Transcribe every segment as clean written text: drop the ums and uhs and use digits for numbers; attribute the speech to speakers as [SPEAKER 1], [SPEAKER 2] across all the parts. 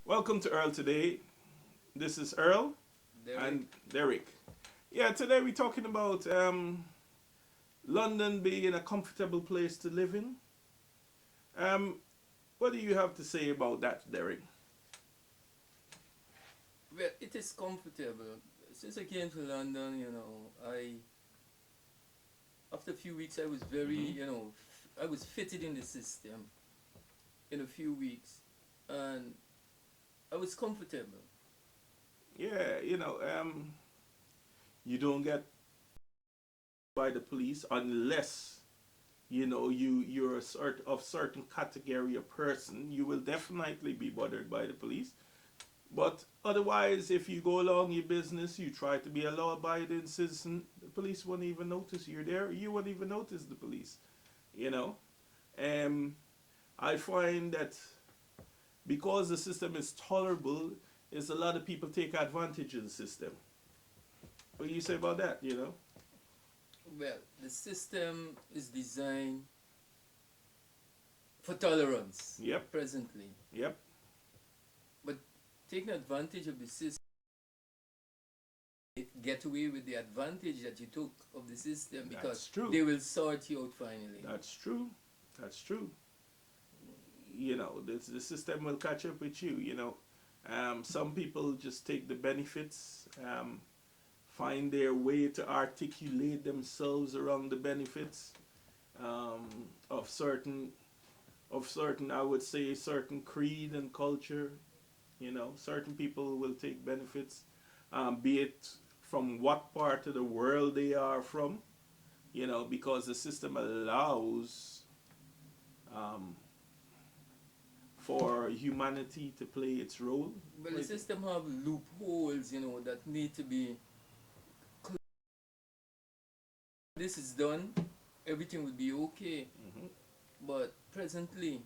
[SPEAKER 1] Welcome to Earl today. This is Earl
[SPEAKER 2] Derek.
[SPEAKER 1] and Derek. Yeah, today we're talking about London being a comfortable place to live in. Um, what do you have to say about that, Derek?
[SPEAKER 2] Well, it is comfortable. Since I came to London, after a few weeks, I was very,
[SPEAKER 1] Hmm.
[SPEAKER 2] I was fitted in the system in a few weeks, and I was comfortable.
[SPEAKER 1] Yeah, you don't get by the police unless you're a sort of certain category of person. You will definitely be bothered by the police. But otherwise, if you go along your business, you try to be a law-abiding citizen, the police won't even notice you're there. You won't even notice the police. You know, um, I find that because the system is tolerable, is a lot of people take advantage of the system. What do you say about that?
[SPEAKER 2] Well, the system is designed for tolerance
[SPEAKER 1] Yep,
[SPEAKER 2] presently,
[SPEAKER 1] yep.
[SPEAKER 2] but taking advantage of the system, get away with the advantage that you took of the system
[SPEAKER 1] That's
[SPEAKER 2] because
[SPEAKER 1] true.
[SPEAKER 2] they will sort you out finally.
[SPEAKER 1] That's true. That's true. The system will catch up with you. Some people just take the benefits, find their way to articulate themselves around the benefits um, of certain, I would say, certain creed and culture. Certain people will take benefits, be it from what part of the world they are from. Because the system allows um, for humanity to play its role.
[SPEAKER 2] Well, the system have loopholes, that need to be. This is done, everything will be okay.
[SPEAKER 1] Hmm.
[SPEAKER 2] But presently,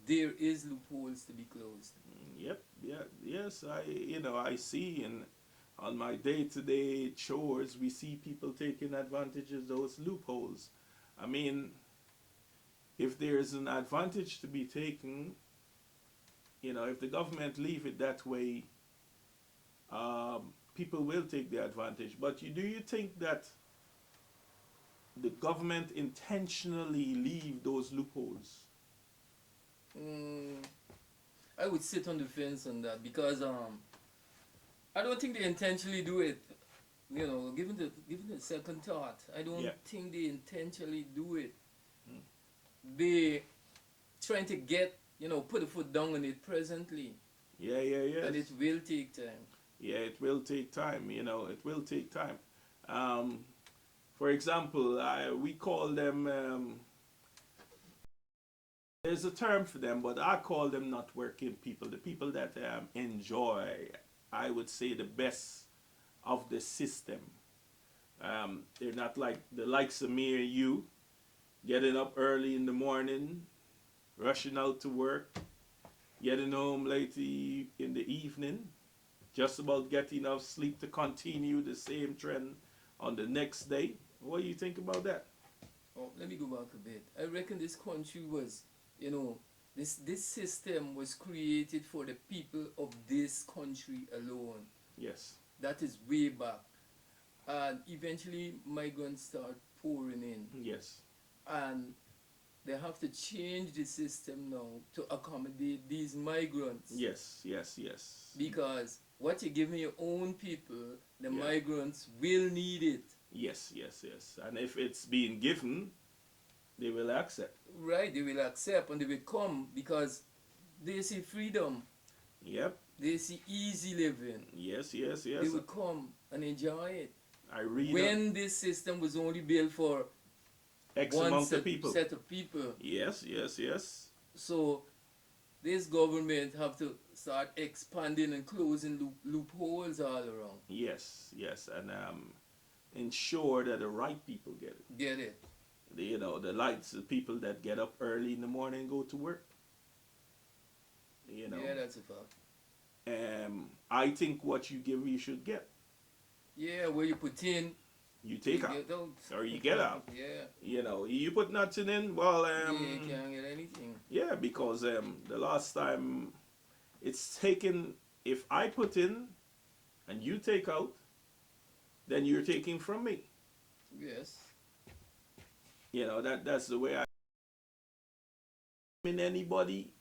[SPEAKER 2] there is loopholes to be closed.
[SPEAKER 1] Yep. Yeah. Yes. I see, and on my day-to-day chores, we see people taking advantage of those loopholes. I mean, if there is an advantage to be taken, if the government leave it that way, people will take the advantage. But do you think that the government intentionally leave those loopholes?
[SPEAKER 2] Mm, I would sit on the fence on that because I don't think they intentionally do it. Given the second thought, I don't
[SPEAKER 1] Yeah.
[SPEAKER 2] think they intentionally do it.
[SPEAKER 1] Mm.
[SPEAKER 2] They trying to put a foot down on it presently,
[SPEAKER 1] Yeah. Yeah.
[SPEAKER 2] and
[SPEAKER 1] Yes.
[SPEAKER 2] it will take time.
[SPEAKER 1] Yeah. It will take time. It will take time. Um, for example, we call them. There's a term for them, but I call them not working people. The people that enjoy, I would say, the best of the system. They're not like the likes of me and you, getting up early in the morning, rushing out to work, getting home late in the evening, just about getting enough sleep to continue the same trend on the next day. What do you think about that?
[SPEAKER 2] Oh, let me go back a bit. I reckon this country was, you know, this system was created for the people of this country alone.
[SPEAKER 1] Yes.
[SPEAKER 2] That is way back. And eventually migrants start pouring in.
[SPEAKER 1] Yes.
[SPEAKER 2] And they have to change the system now to accommodate these migrants.
[SPEAKER 1] Yes. Yes. Yes.
[SPEAKER 2] Because what you give your own people, the
[SPEAKER 1] Yeah.
[SPEAKER 2] migrants will need it.
[SPEAKER 1] Yes. Yes. Yes. And if it's being given, they will accept.
[SPEAKER 2] Right, they will accept and they will come because they see freedom,
[SPEAKER 1] Yep.
[SPEAKER 2] they see easy living.
[SPEAKER 1] Yes. Yes.
[SPEAKER 2] They
[SPEAKER 1] Yes.
[SPEAKER 2] will come and enjoy it.
[SPEAKER 1] I read
[SPEAKER 2] When this system was only built for
[SPEAKER 1] X
[SPEAKER 2] one
[SPEAKER 1] amount of people.
[SPEAKER 2] set of people.
[SPEAKER 1] Yes. Yes. Yes.
[SPEAKER 2] So this government have to start expanding and closing loopholes all around.
[SPEAKER 1] Yes. Yes. And ensure that the right people get it.
[SPEAKER 2] Get it?
[SPEAKER 1] The lights, the people that get up early in the morning and go to work.
[SPEAKER 2] Yeah, that's a fact.
[SPEAKER 1] I think what you give, you should get.
[SPEAKER 2] Yeah, where you put in,
[SPEAKER 1] You take
[SPEAKER 2] you
[SPEAKER 1] out,
[SPEAKER 2] get out.
[SPEAKER 1] or you get out.
[SPEAKER 2] Yeah.
[SPEAKER 1] You put nothing in. Well,
[SPEAKER 2] Yeah, you can't get anything.
[SPEAKER 1] yeah, because the last time, it's taken. If I put in and you take out, then you're taking from me.
[SPEAKER 2] Yes.
[SPEAKER 1] That's the way I mean anybody.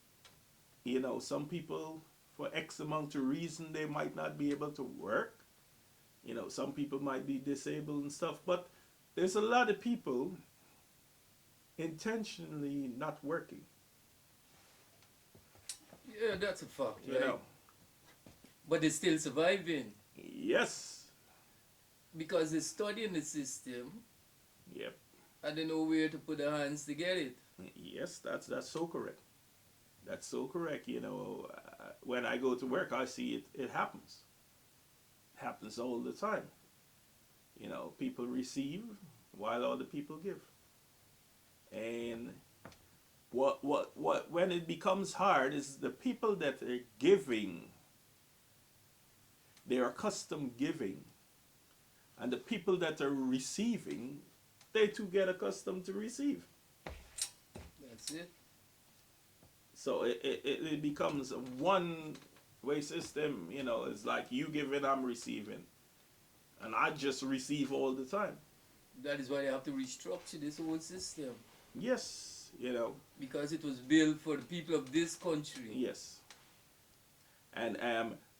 [SPEAKER 1] Some people for X amount of reason they might not be able to work. Some people might be disabled and stuff, but there's a lot of people intentionally not working.
[SPEAKER 2] Yeah, that's a fact,
[SPEAKER 1] You
[SPEAKER 2] right?
[SPEAKER 1] know.
[SPEAKER 2] But they're still surviving
[SPEAKER 1] Yes.
[SPEAKER 2] because they're studying the system
[SPEAKER 1] Yep.
[SPEAKER 2] and they know where to put their hands to get it.
[SPEAKER 1] Yes, that's so correct. That's so correct. When I go to work, I see it. It happens. It happens all the time. People receive while other people give. And what when it becomes hard is the people that are giving, they are accustomed giving, and the people that are receiving, they too get accustomed to receive.
[SPEAKER 2] That's it.
[SPEAKER 1] So it becomes a one way system. It's like you giving, I'm receiving, and I just receive all the time.
[SPEAKER 2] That is why they have to restructure this whole system
[SPEAKER 1] Yes.
[SPEAKER 2] because it was built for the people of this country.
[SPEAKER 1] Yes. And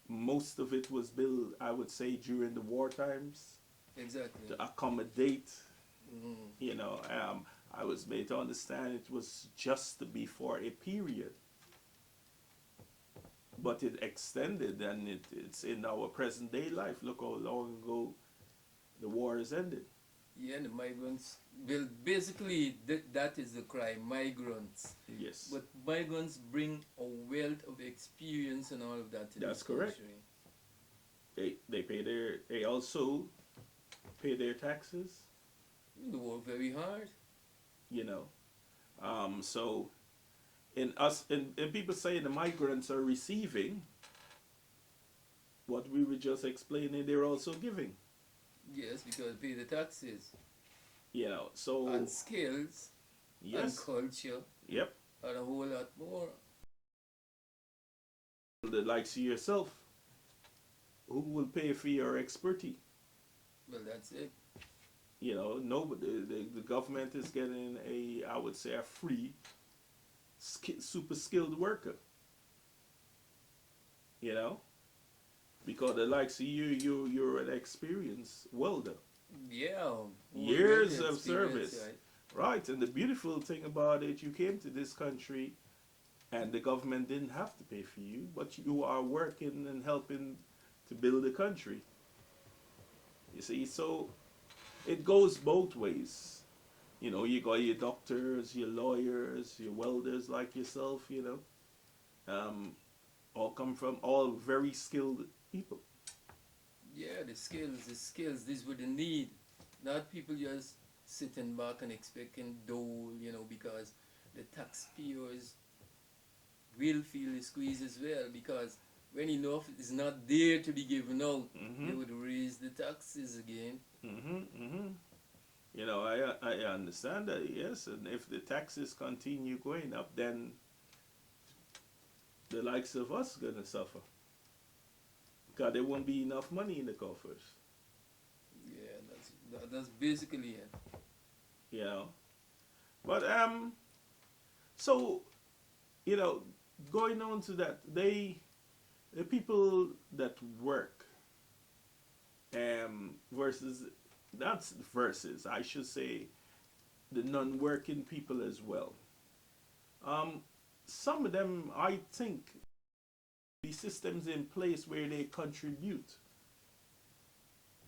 [SPEAKER 1] most of it was built, I would say, during the war times
[SPEAKER 2] Exactly.
[SPEAKER 1] to accommodate.
[SPEAKER 2] Mm.
[SPEAKER 1] I was made to understand it was just before a period, but it extended, and it's in our present day life. Look how long ago the war has ended.
[SPEAKER 2] Yeah, and the migrants. Well, basically, that is the crime, migrants.
[SPEAKER 1] Yes,
[SPEAKER 2] But migrants bring a wealth of experience and all of that to
[SPEAKER 1] that's
[SPEAKER 2] this
[SPEAKER 1] correct.
[SPEAKER 2] country.
[SPEAKER 1] They also pay their taxes.
[SPEAKER 2] They work very hard.
[SPEAKER 1] You know, so in people saying the migrants are receiving, what we were just explaining, they're also giving.
[SPEAKER 2] Yes, because they pay the taxes
[SPEAKER 1] So
[SPEAKER 2] and skills and
[SPEAKER 1] yes,
[SPEAKER 2] culture
[SPEAKER 1] yep.
[SPEAKER 2] and a whole lot more.
[SPEAKER 1] The likes of yourself, who will pay for your expertise?
[SPEAKER 2] Well, that's it.
[SPEAKER 1] Nobody. The government is getting I would say, a free, super skilled worker. Because the likes of you're an experienced welder,
[SPEAKER 2] Yeah, whole
[SPEAKER 1] years
[SPEAKER 2] lot
[SPEAKER 1] of service,
[SPEAKER 2] right?
[SPEAKER 1] right? And the beautiful thing about it, you came to this country, and the government didn't have to pay for you, but you are working and helping to build the country. You see, so it goes both ways. You got your doctors, your lawyers, your welders like yourself. All come from all very skilled people.
[SPEAKER 2] Yeah, the skills. This is what they need. Not people just sitting back and expecting dole, because the taxpayers will feel the squeeze as well. Because when enough is not there to be given out, they would raise the taxes again.
[SPEAKER 1] I understand that, yes, and if the taxes continue going up, then the likes of us gonna suffer, because there won't be enough money in the coffers.
[SPEAKER 2] Yeah, that's basically it.
[SPEAKER 1] You know, but so you know, going on to that, the people that work, versus that's versus I should say the non-working people as well. Um, some of them, I think, the systems in place where they contribute.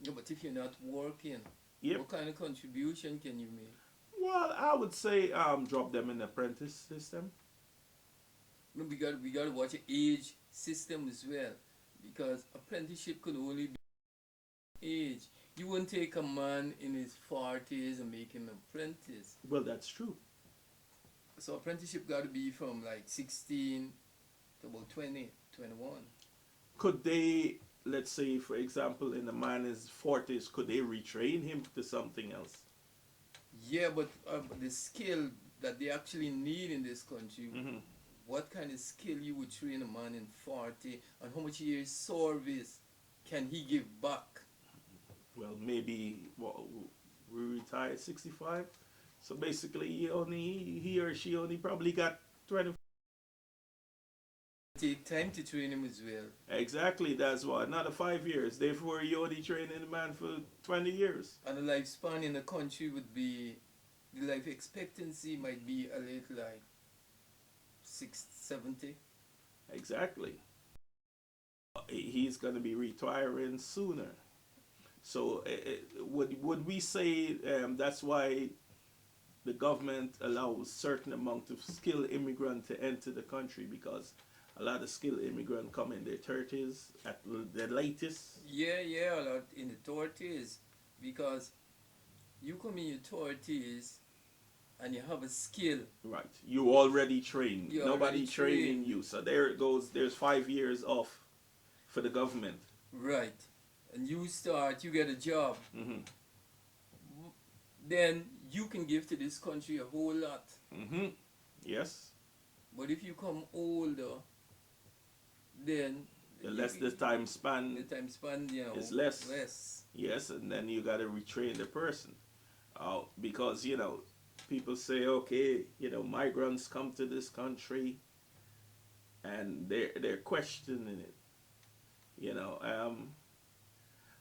[SPEAKER 2] Yeah, but if you're not working,
[SPEAKER 1] Yep.
[SPEAKER 2] what kind of contribution can you make?
[SPEAKER 1] Well, I would say drop them in the apprentice system.
[SPEAKER 2] No, we got to watch the age system as well, because apprenticeship could only be age. You wouldn't take a man in his 40s and make him apprentice.
[SPEAKER 1] Well, that's true.
[SPEAKER 2] So apprenticeship got to be from like 16 to about 20, 21.
[SPEAKER 1] Could they, let's say, for example, in a man's 40s, could they retrain him to something else?
[SPEAKER 2] Yeah, but the skill that they actually need in this country,
[SPEAKER 1] Mm-hmm.
[SPEAKER 2] what kind of skill you would train a man in 40, and how much years service can he give back?
[SPEAKER 1] Well, maybe we retire at 65. So basically, he or she only probably got 20.
[SPEAKER 2] Take time to train him as well.
[SPEAKER 1] Exactly, that's what. Another 5 years. Therefore, you only training the man for 20 years.
[SPEAKER 2] And the lifespan in the country would be, the life expectancy might be a little like 670.
[SPEAKER 1] Exactly. He's going to be retiring sooner. So would we say that's why the government allows certain amount of skilled immigrant to enter the country, because a lot of skilled immigrant come in their 30s at the latest.
[SPEAKER 2] Yeah, a lot in the 30s, because you come in your 30s and you have a skill.
[SPEAKER 1] Right. You already trained.
[SPEAKER 2] You're
[SPEAKER 1] Nobody
[SPEAKER 2] already
[SPEAKER 1] training
[SPEAKER 2] trained.
[SPEAKER 1] you. So there it goes. There's 5 years off for the government.
[SPEAKER 2] Right. And you start, you get a job.
[SPEAKER 1] Hmm.
[SPEAKER 2] Then you can give to this country a whole lot.
[SPEAKER 1] Hmm. Yes.
[SPEAKER 2] But if you come older, then
[SPEAKER 1] The less the time span
[SPEAKER 2] the time span,
[SPEAKER 1] is less.
[SPEAKER 2] less.
[SPEAKER 1] Yes, and then you got to retrain the person. Because, people say, okay, migrants come to this country and they're questioning it.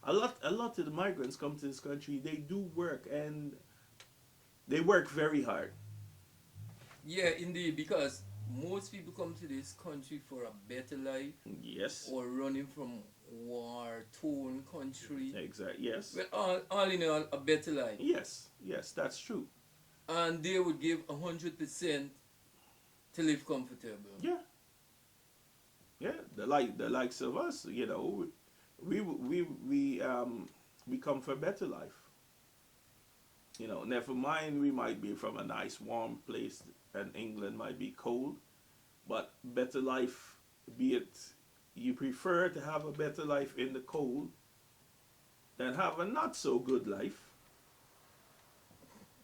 [SPEAKER 1] A lot of the migrants come to this country, they do work, and they work very hard.
[SPEAKER 2] Yeah, indeed, because most people come to this country for a better life,
[SPEAKER 1] Yes.
[SPEAKER 2] or running from war-torn country.
[SPEAKER 1] Exactly. Yes.
[SPEAKER 2] Well, all in all, a better life.
[SPEAKER 1] Yes. Yes, that's true.
[SPEAKER 2] And they would give 100% to live comfortable.
[SPEAKER 1] Yeah. Yeah. The likes of us, we come for a better life. Never mind, we might be from a nice warm place, and England might be cold, but better life, be it you prefer to have a better life in the cold than have a not so good life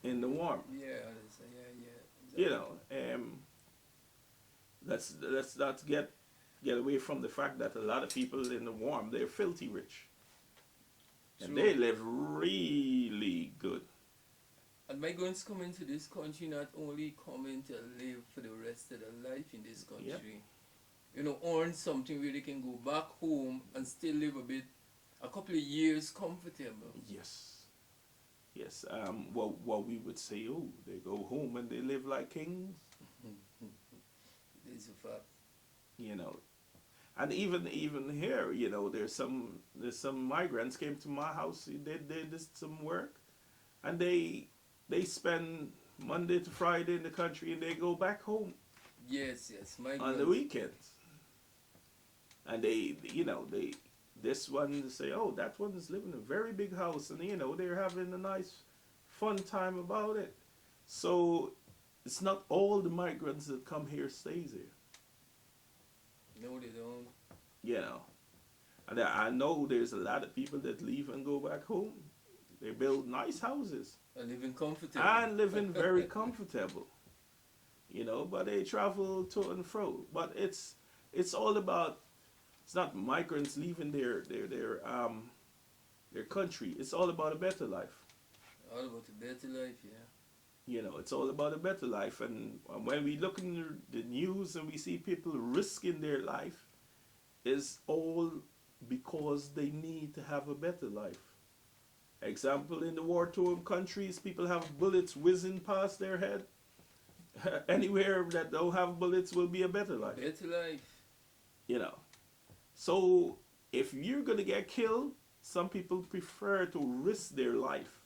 [SPEAKER 1] in the warm.
[SPEAKER 2] Yeah, exactly.
[SPEAKER 1] Let's not get away from the fact that a lot of people in the warm, they're filthy rich, and
[SPEAKER 2] True.
[SPEAKER 1] they live really good.
[SPEAKER 2] And migrants coming to this country not only coming to live for the rest of their life in this country, earn something where they can go back home and still live a couple of years comfortable.
[SPEAKER 1] Yes. Yes. What we would say, oh, they go home and they live like kings.
[SPEAKER 2] This is a fact.
[SPEAKER 1] And even here, there's some migrants came to my house. They did some work, and they spend Monday to Friday in the country, and they go back home
[SPEAKER 2] Yes, migrants.
[SPEAKER 1] on the weekends. And this one say, oh, that one is living in a very big house, and they're having a nice, fun time about it. So it's not all the migrants that come here stays here.
[SPEAKER 2] No, they don't.
[SPEAKER 1] And I know there's a lot of people that leave and go back home. They build nice houses
[SPEAKER 2] And living comfortable.
[SPEAKER 1] and living very comfortable. But they travel to and fro. But it's all about. It's not migrants leaving their country. It's all about a better life.
[SPEAKER 2] All about a better life, yeah.
[SPEAKER 1] It's all about a better life. And when we look in the news and we see people risking their life, is all because they need to have a better life. Example, in the war-torn countries, people have bullets whizzing past their head. Anywhere that don't have bullets will be a better life.
[SPEAKER 2] Better life.
[SPEAKER 1] So if you're going to get killed, some people prefer to risk their life